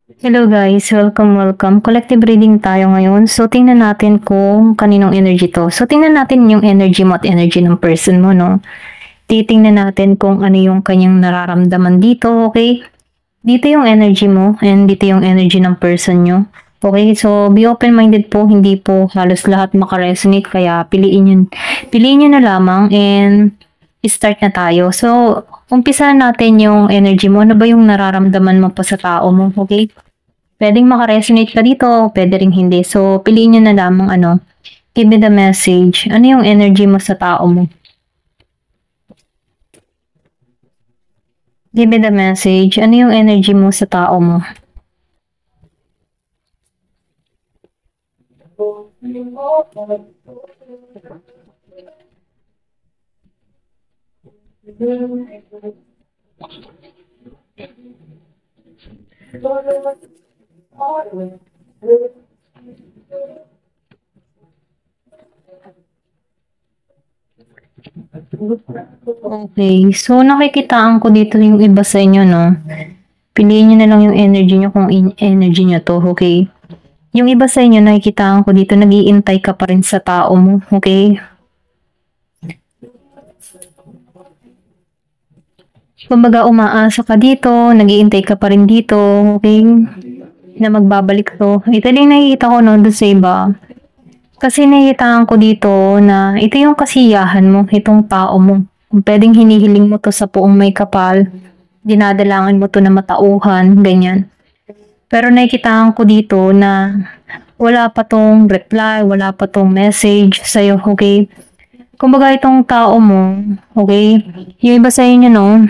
Hello guys, welcome. Collective reading tayo ngayon. So tingnan natin kung kaninong energy to. So tingnan natin yung energy mo at energy ng person mo, no? Titingnan natin kung ano yung kanyang nararamdaman dito, okay? Dito yung energy mo and dito yung energy ng person nyo. Okay, so be open-minded po, hindi po halos lahat makaresonate kaya piliin nyo na lamang and start na tayo. So, umpisahan natin yung energy mo. Ano ba yung nararamdaman mo pa sa tao mo, okay? Pwedeng maka-resonate ka dito, pwede ring hindi. So, piliin nyo na lamang give me the message. Ano yung energy mo sa tao mo? Give me the message. Ano yung energy mo sa tao mo? Okay, so nakikitaan ko dito yung iba sa inyo, no? Piliin nyo na lang yung energy nyo kung energy nyo to, okay? Yung iba sa inyo, nakikitaan ko dito, nag-iintay ka pa rin sa tao mo, okay? Kumbaga, umaasa ka dito, nag-iintay ka pa rin dito, okay? Na magbabalik to. Ito din nakikita ko, no, doon sa iba. Kasi nakikitaan ko dito na ito yung kasiyahan mo, itong tao mo. Kung pwedeng hinihiling mo to sa puong may kapal, dinadalangan mo to na matauhan, ganyan. Pero nakikitaan ko dito na wala pa tong reply, wala pa tong message sa'yo, okay? Kumbaga itong tao mo, okay? Yung iba sa inyo, no,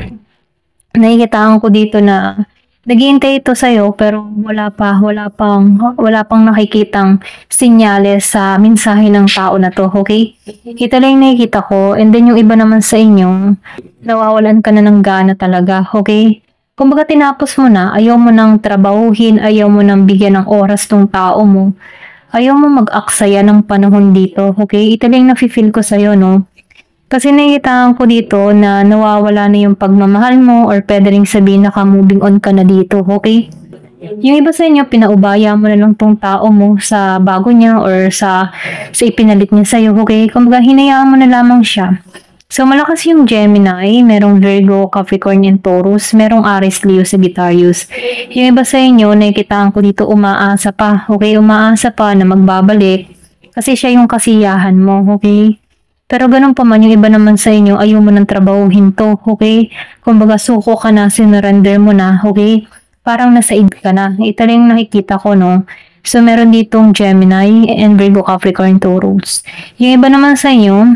nakikitaan ko dito na naghihintay ito sa'yo pero wala pang nakikitang sinyales sa mensahe ng tao na to, okay? Ito lang yung nakikita ko and then yung iba naman sa inyo, nawawalan ka na ng gana talaga, okay? Kumbaga tinapos mo na, ayaw mo nang trabahuhin, ayaw mo nang bigyan ng oras tong tao mo, ayaw mo mag-aksaya ng panahon dito, okay? Ito lang yung nafe-feel ko sa'yo, no? Kasi nakikitaan ko dito na nawawala na yung pagmamahal mo or pwede ring sabihin naka-moving on ka na dito, okay? Yung iba sa inyo, pinaubaya mo na lang tong tao mo sa bago niya or sa ipinalit niya sa'yo, okay? Kumbaga, hinayaan mo na lamang siya. So, malakas yung Gemini, merong Virgo, Capricorn, and Taurus, merong Aries, Leo, Sagittarius. Yung iba sa inyo, nakikitaan ko dito umaasa pa, okay? Umaasa pa na magbabalik kasi siya yung kasiyahan mo, okay? Pero ganun pa man, yung iba naman sa inyo, ayaw mo ng trabahuhin to, okay? Kumbaga, suko ka na, sinurrender mo na, okay? Parang nasa id ka na. Ito lang yung nakikita ko, no? So, meron ditong Gemini and Virgo, Capricorn, Taurus. Yung iba naman sa inyo,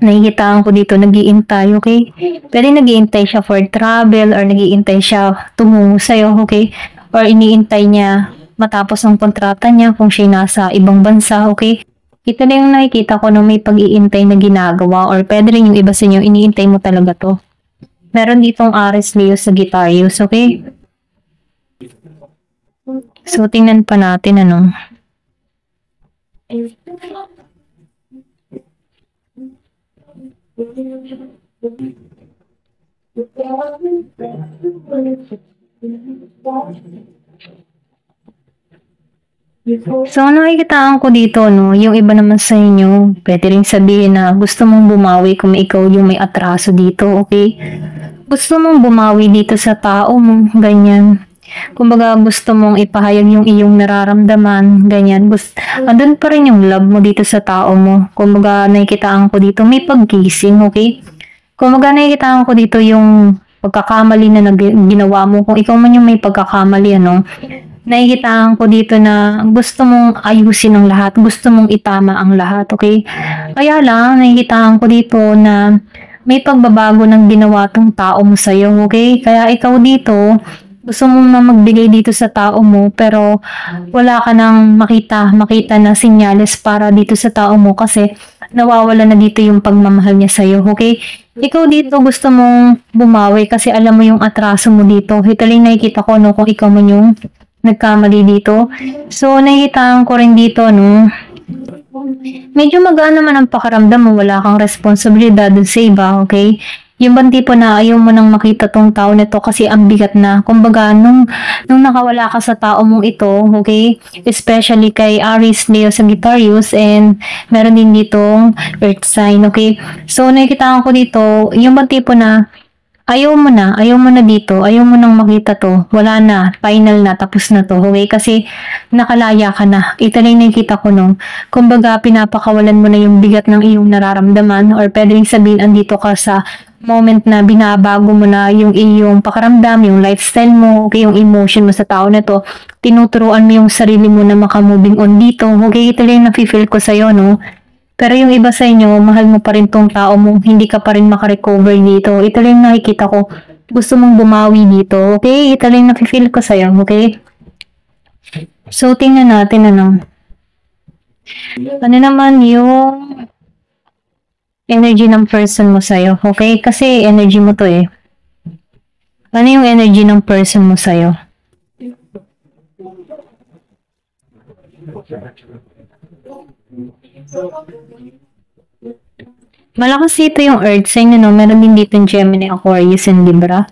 nakikitaan ko dito, nag-iintay, okay? Pwede nag-iintay siya for travel or nag-iintay siya tumungo sa'yo, okay? Or iniintay niya matapos ang kontrata niya kung siya nasa ibang bansa, okay? Ito na yung nakikita ko na may pag-iintay na ginagawa or pwede rin yung iba sa inyo, iniintay mo talaga to. Meron ditong Aries, Leo, Sagittarius, okay? So, tingnan pa natin, So, nakikitaan ko dito, no, yung iba naman sa inyo, pwede rin sabihin na gusto mong bumawi kung ikaw yung may atraso dito, okay? Gusto mong bumawi dito sa tao mo, ganyan. Kumbaga, gusto mong ipahayag yung iyong nararamdaman, ganyan. Andun pa rin yung love mo dito sa tao mo. Kumbaga, nakikitaan ko dito, may pagkising, okay? Kumbaga, nakikitaan ko dito yung pagkakamali na ginawa mo. Kung ikaw man yung may pagkakamali, nakikitaan ko dito na gusto mong ayusin ang lahat, gusto mong itama ang lahat, okay? Kaya lang, nakikitaan ko dito na may pagbabago ng ginawa tong tao mo sa'yo, okay? Kaya ikaw dito, gusto mo na magbigay dito sa tao mo, pero wala ka nang makita na sinyales para dito sa tao mo kasi nawawala na dito yung pagmamahal niya sa'yo, okay? Ikaw dito gusto mong bumawi kasi alam mo yung atraso mo dito. Ito lang nakikita ko, no, kung ikaw man yung nagkamali dito. So, nakikitaan ko rin dito, no, medyo magaan naman ang pakiramdam mo, wala kang responsibilidad dun sa iba, okay? Yung bang tipo na ayaw mo nang makita tong tao na to kasi ang bigat na. Kumbaga, nung nakawala ka sa tao mong ito, okay? Especially kay Aries, Leo, Sagittarius, and meron din ditong Earth sign, okay? So, nakikita ko dito, yung bang tipo na ayaw mo na dito, ayaw mo nang makita to, wala na, final na, tapos na to, okay? Kasi nakalaya ka na. Ito lang nakikita ko nung, kumbaga pinapakawalan mo na yung bigat ng iyong nararamdaman or pwedeng sabihin andito ka sa moment na binabago mo na yung iyong pakaramdam, yung lifestyle mo, okay, yung emotion mo sa tao na to, tinuturuan mo yung sarili mo na makamoving on dito, okay? Ito lang nafe-feel ko sa'yo, no? Pero yung iba sa inyo, mahal mo pa rin tong tao mo, hindi ka pa rin makarecover dito. Ito lang nakikita ko, gusto mong bumawi dito, okay? Ito lang nafe-feel ko sa'yo, okay? So, tingnan natin, ano naman yung energy ng person mo sa'yo, okay? Kasi energy mo to eh. Ano yung energy ng person mo sa'yo? Malakas dito yung Earth sign, no? Meron din dito yung Gemini, Aquarius, and Libra.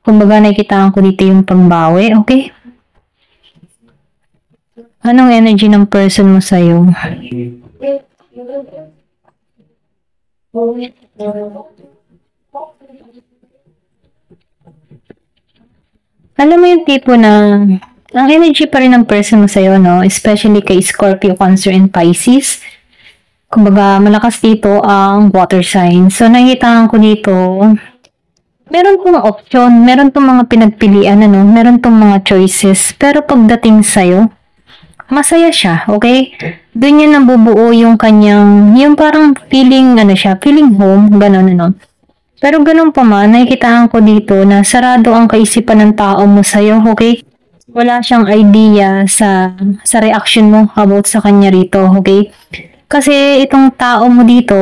Kumbaga, nakikitaan ko dito yung pagbawi, okay? Anong energy ng person mo sa'yo? Alam mo yung tipo na ang energy pa rin ng person mo sa'yo, no? Especially kay Scorpio, Cancer, and Pisces. Kumbaga, malakas dito ang water sign. So, nakikita ko dito, meron pong option, meron tong mga pinagpilian, ano? Meron tong mga choices. Pero pagdating sa'yo, masaya siya, okay? Doon niya nabubuo yung kanyang, yung parang feeling, ano siya, feeling home, gano'n, ano? Pero ganun pa man, nakikita ko dito na sarado ang kaisipan ng tao mo sa'yo, okay? Wala siyang idea sa reaction mo about sa kanya rito, okay? Kasi itong tao mo dito,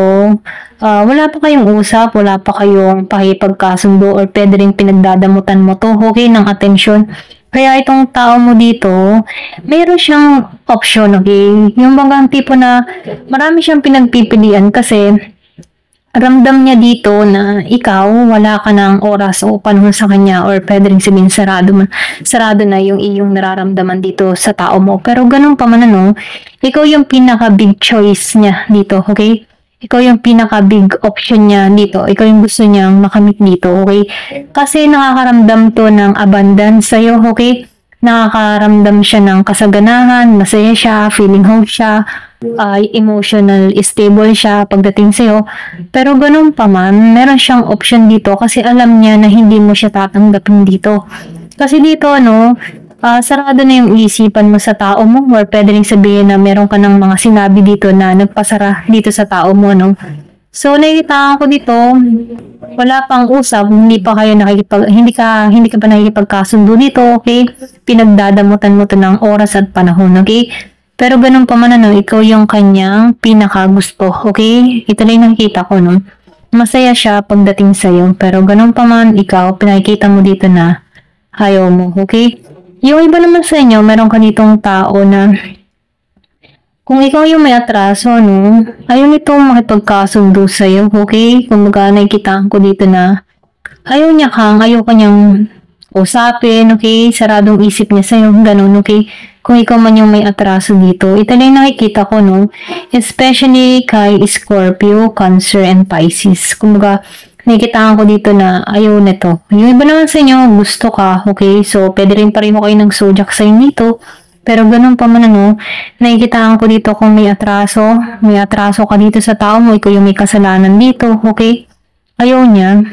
wala pa kayong usap, wala pa kayong pakipagkasundo or pwede rin pinagdadamutan mo to, okay, ng atensyon. Kaya itong tao mo dito, mayroon siyang option, okay? Yung bagang tipo na marami siyang pinagpipilian kasi ramdam niya dito na ikaw, wala ka ng oras o panahon sa kanya or pwede rin sabihin sarado na yung iyong nararamdaman dito sa tao mo. Pero ganun pa man ano, ikaw yung pinaka-big choice niya dito, okay? Ikaw yung pinaka-big option niya dito. Ikaw yung gusto niyang makamit dito, okay? Kasi nakakaramdam to ng abundance sa'yo, okay? Nakakaramdam siya ng kasaganahan, masaya siya, feeling home siya, emotional stable siya pagdating sa'yo. Pero ganun pa man, meron siyang option dito kasi alam niya na hindi mo siya tatanggapin dito. Kasi dito, ano, sarado na yung isipan mo sa tao mo or pwede rin sabihin na meron ka ng mga sinabi dito na nagpasara dito sa tao mo, no? So, nakikita ko dito, wala pang usap, hindi ka pa nakikipagkasundo dito, okay? Pinagdadamutan mo to ng oras at panahon, okay? Pero ganun pa man, ano, ikaw yung kanyang pinakagusto, okay? Ito lang nakikita ko, no? Masaya siya pagdating sa'yo, pero ganun pa man, ikaw, pinakikita mo dito na ayaw mo, okay? Yung iba naman sa inyo, meron ka ditong tao na kung ikaw yung may atraso, no, ayaw nitong makipagkasundo sa'yo, okay? Kung nakikita ko dito na ayaw kanyang usapin, okay? Saradong isip niya sa'yo, ganun, okay? Kung ikaw man yung may atraso dito, ito lang nakikita ko, no? Especially kay Scorpio, Cancer, and Pisces. Kumbaga, nakikita ko dito na ayaw nito. Yung iba naman sa inyo, gusto ka, okay? So, pwede rin pa rin mo kayo ng zodiac sign dito. Pero ganun pa man, ano, nakikita ko dito kung may atraso ka dito sa tao mo, ikaw yung may kasalanan dito, okay? Ayaw niya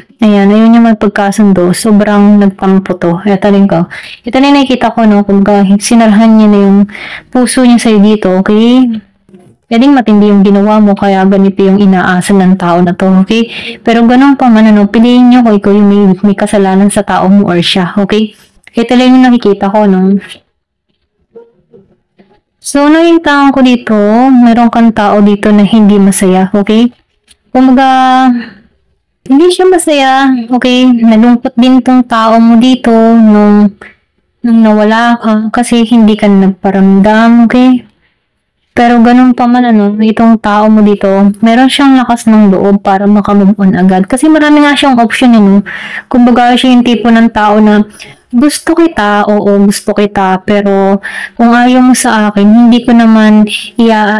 magpagkasundo, sobrang nagtampo to. Ito rin nakikita ko, no, kung sinarhan niya na yung puso niya sa'yo dito, okay? Pwedeng matindi yung ginawa mo, kaya ganito yung inaasa ng tao na to, okay? Pero ganun pa man, ano, piliin niyo kung ikaw yung may kasalanan sa tao mo or siya, okay? Ito lang yung nakikita ko, no? So, nakikita ko dito, meron kang tao dito na hindi masaya, okay? Kumbaga, hindi siya masaya, okay? Nalungkot din tong tao mo dito nung nawala ka kasi hindi ka nagparamdam, okay? Pero ganun pa man ano, itong tao mo dito, meron siyang lakas ng loob para makamove on agad. Kasi marami nga siyang option ano. Kumbaga siya yung tipo ng tao na gusto kita, oo, gusto kita, pero kung ayaw mo sa akin, hindi ko naman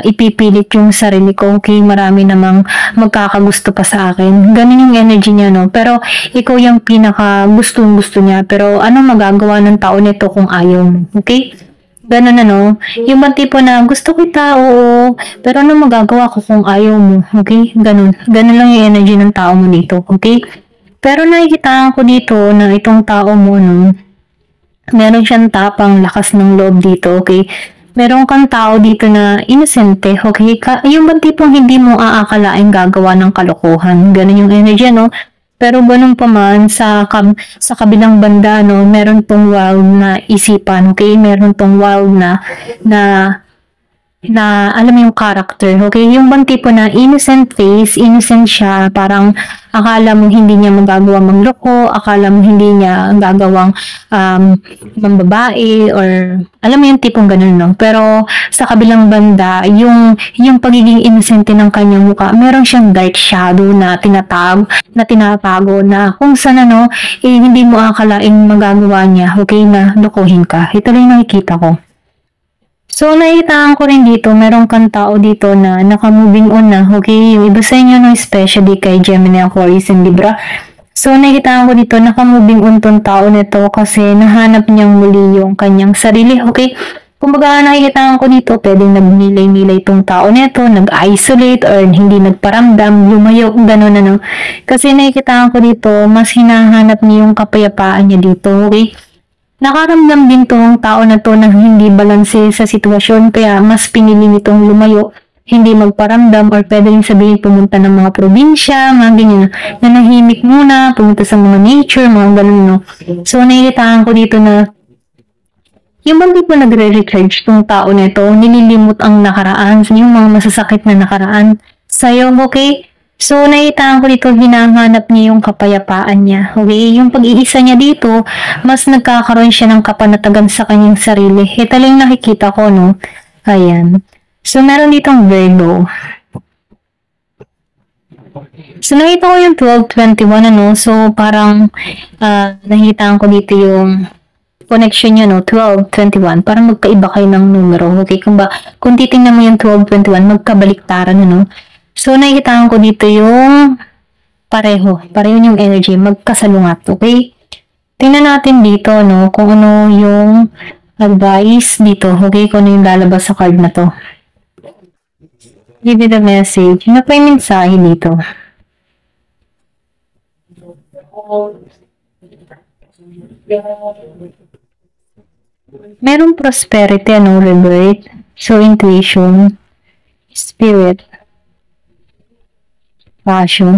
ipipilit yung sarili ko. Okay, marami namang magkakagusto pa sa akin. Ganun yung energy niya, no? Pero ikaw yung pinaka gustong-gusto niya. Pero ano magagawa ng tao nito kung ayaw mo? Okay? Ganun ano, yung bang tipo na gusto kita, oo, pero ano magagawa ko kung ayaw mo, okay? Ganun. Ganun lang yung energy ng tao mo dito, okay? Pero nakikita ko dito na itong tao mo, no, meron siyang tapang lakas ng loob dito, okay? Meron kang tao dito na inosente, okay? Yung bang tipong hindi mo aakalain gagawa ng kalokohan. Ganun yung energy, no? Pero ganun pa man, sa kabilang banda, no, meron tong wild na isipan, okay? Meron tong wild na alam mo yung character, okay? Yung bang tipo na innocent face, innocent siya, parang akala mo hindi niya magagawa mangloko, akala mo hindi niya gagawang mambabae, or alam mo yung tipong ganun, no? Pero sa kabilang banda, yung pagiging innocent ng kanyang mukha, meron siyang dark shadow na tinatago na kung saan ano, hindi mo akalaing magagawa niya, okay, na lokohin ka. Ito lang yung nakikita ko. So, nakitaan ko rin dito, meron kang tao dito na naka-moving on na, okay? Yung iba sa inyo, no, especially kay Gemini, Aquarius, and Libra. So, nakitaan ko dito, naka-moving on tong tao nito kasi nahanap niyang muli yung kanyang sarili, okay? Kumbaga, nakikitaan ko dito, pwedeng nagmilay-milay tong tao nito, nag-isolate, or hindi nagparamdam, lumayo, gano'n ano. Kasi nakikitaan ko dito, mas hinahanap niya yung kapayapaan niya dito, okay? Nakaramdam din tong tao na to ng hindi balanse sa sitwasyon kaya mas pinili nitong lumayo, hindi magparamdam or pwede rin sabihin pumunta ng mga probinsya, mga ganyan, nanahimik muna, pumunta sa mga nature, mga ganun, no. So, nakikitaan ko dito na yung bang di po nagre-recharge tong tao na ito, nililimot ang nakaraan, yung mga masasakit na nakaraan sa'yo, okay? So, nakitaan ko dito, hinahanap niya yung kapayapaan niya. Okay? Yung pag-iisa niya dito, mas nagkakaroon siya ng kapanatagan sa kanyang sarili. Ito lang nakikita ko, no? Ayan. So, meron ditong Virgo. So, nakita ko yung 1221, ano? So, parang, nakitaan ko dito yung connection niya, no? 1221. Parang magkaiba kayo ng numero. Okay? Kung titingnan mo yung 1221, magkabaliktaran, ano? So, nakikitaan ko dito yung pareho yung energy, magkasalungat, okay? Tingnan natin dito, no, kung ano yung advice dito, okay? Kung ano yung lalabas sa card na to. Give it a message. Ano pa yung mensahe dito? Merong prosperity, ano, rebirth. So, intuition, spirit, passion.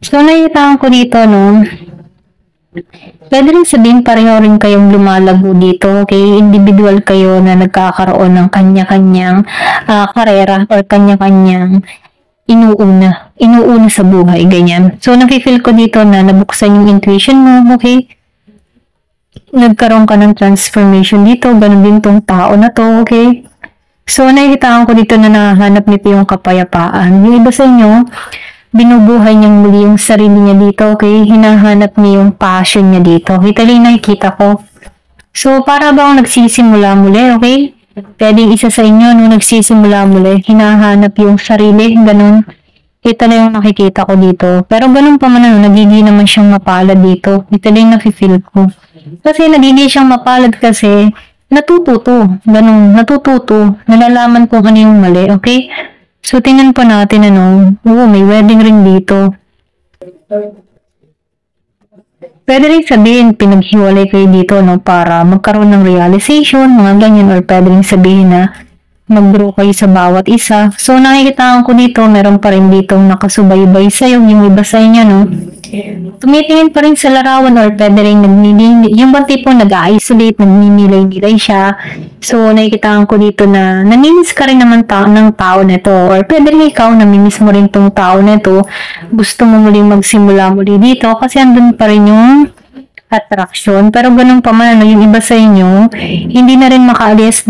So, nakitaan ko dito, no, pwede rin sabihin pareho rin kayong lumalago dito, okay? Individual kayo na nagkakaroon ng kanya-kanyang karera or kanya-kanyang inuuna sa buhay, ganyan. So, nafe-feel ko dito na nabuksan yung intuition mo, okay? Nagkaroon ka ng transformation dito, ganun din tong tao na to, okay? So, nakikitaan ko dito na nahanap nito yung kapayapaan. Yung iba sa inyo, binubuhay niyang muli yung sarili niya dito, okay? Hinahanap niya yung passion niya dito. Ito lang nakikita ko. So, para bang nagsisimula muli, okay? Pwedeng isa sa inyo, nung nagsisimula muli, hinahanap yung sarili, ganun. Ito lang yung nakikita ko dito. Pero ganun pa man, nagiging naman siyang mapalad dito. Ito lang yung nafe-feel ko. Kasi nagiging siyang mapalad kasi natututo. Ganun, natututo. Nalalaman kung ano yung mali, okay? So, tingnan pa natin, ano, may wedding ring dito. Pwede rin sabihin, pinaghiwalay kayo dito, no, para magkaroon ng realization, mga ganyan, or pwede rin sabihin na mag-grow kayo sa bawat isa. So, nakikitaan ko dito, meron pa rin dito nakasubaybay sa'yo, yung iba sa inyo, no. Tumitingin pa rin sa larawan or pwede rin yung bang tipong nag-isolate, nagmimilay-milay siya. So, nakikitaan ko dito na namimiss ka rin naman ng tao nito or pwede rin ikaw namimiss mo rin tong tao nito. Gusto mo muling magsimula muli dito kasi andun pa rin yung attraction. Pero ganun pa man, ano, yung iba sa inyo, hindi na rin makaalis,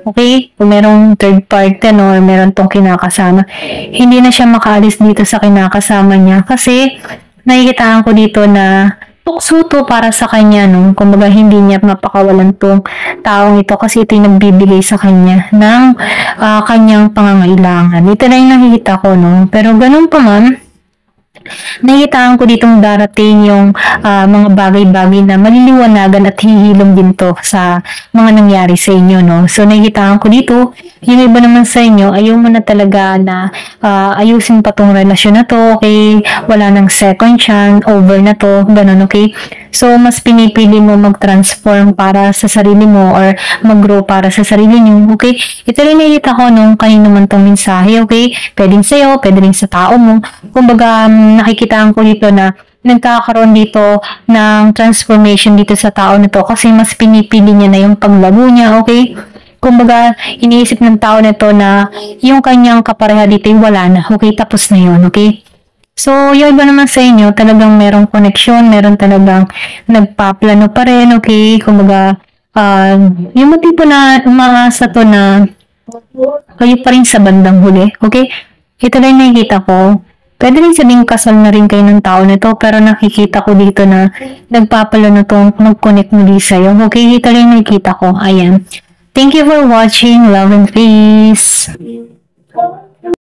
okay? Kung merong third party, no, or meron tong kinakasama, hindi na siya makaalis dito sa kinakasama niya. Kasi, nakikitaan ko dito na tukso to para sa kanya, no? Kumbaga, hindi niya mapakawalan tong taong ito kasi ito yung nagbibigay sa kanya ng kanyang pangangailangan. Ito na yung nakikita ko, no? Pero ganun pa man, nakikitaan ko ditong darating yung mga bagay-bagay na maliliwanagan at hihilom din to sa mga nangyari sa inyo, no? So, nakikitaan ko dito, yung iba naman sa inyo, ayaw mo na talaga na ayusin pa tong relasyon na to, okay? Wala nang second chance, over na to, ganun, okay? So, mas pinipili mo mag-transform para sa sarili mo or mag-grow para sa sarili niyo, okay? Ito rin nakikita ko nung kanino man tong mensahe, okay? Pwedeng sa'yo, pwede rin sa tao mo. Kumbaga, nakikitaan ko dito na nagkakaroon dito ng transformation dito sa tao na to kasi mas pinipili niya na yung paglago niya, okay? Kumbaga, iniisip ng tao na to na yung kanyang kapareha dito ay wala na, okay? Tapos na yun, okay? So, yung iba naman sa inyo, talagang merong connection, meron talagang nagpaplano pa rin, okay? Kumbaga, yung tipo na umaasa to na kayo pa rin sa bandang huli, okay? Ito lang nakikita ko. Pwede rin sabing kasal na rin kayo ng tao nito, pero nakikita ko dito na nagpaplano to mag-connect muli sa'yo, okay? Ito lang nakikita ko, ayan. Thank you for watching. Love and peace.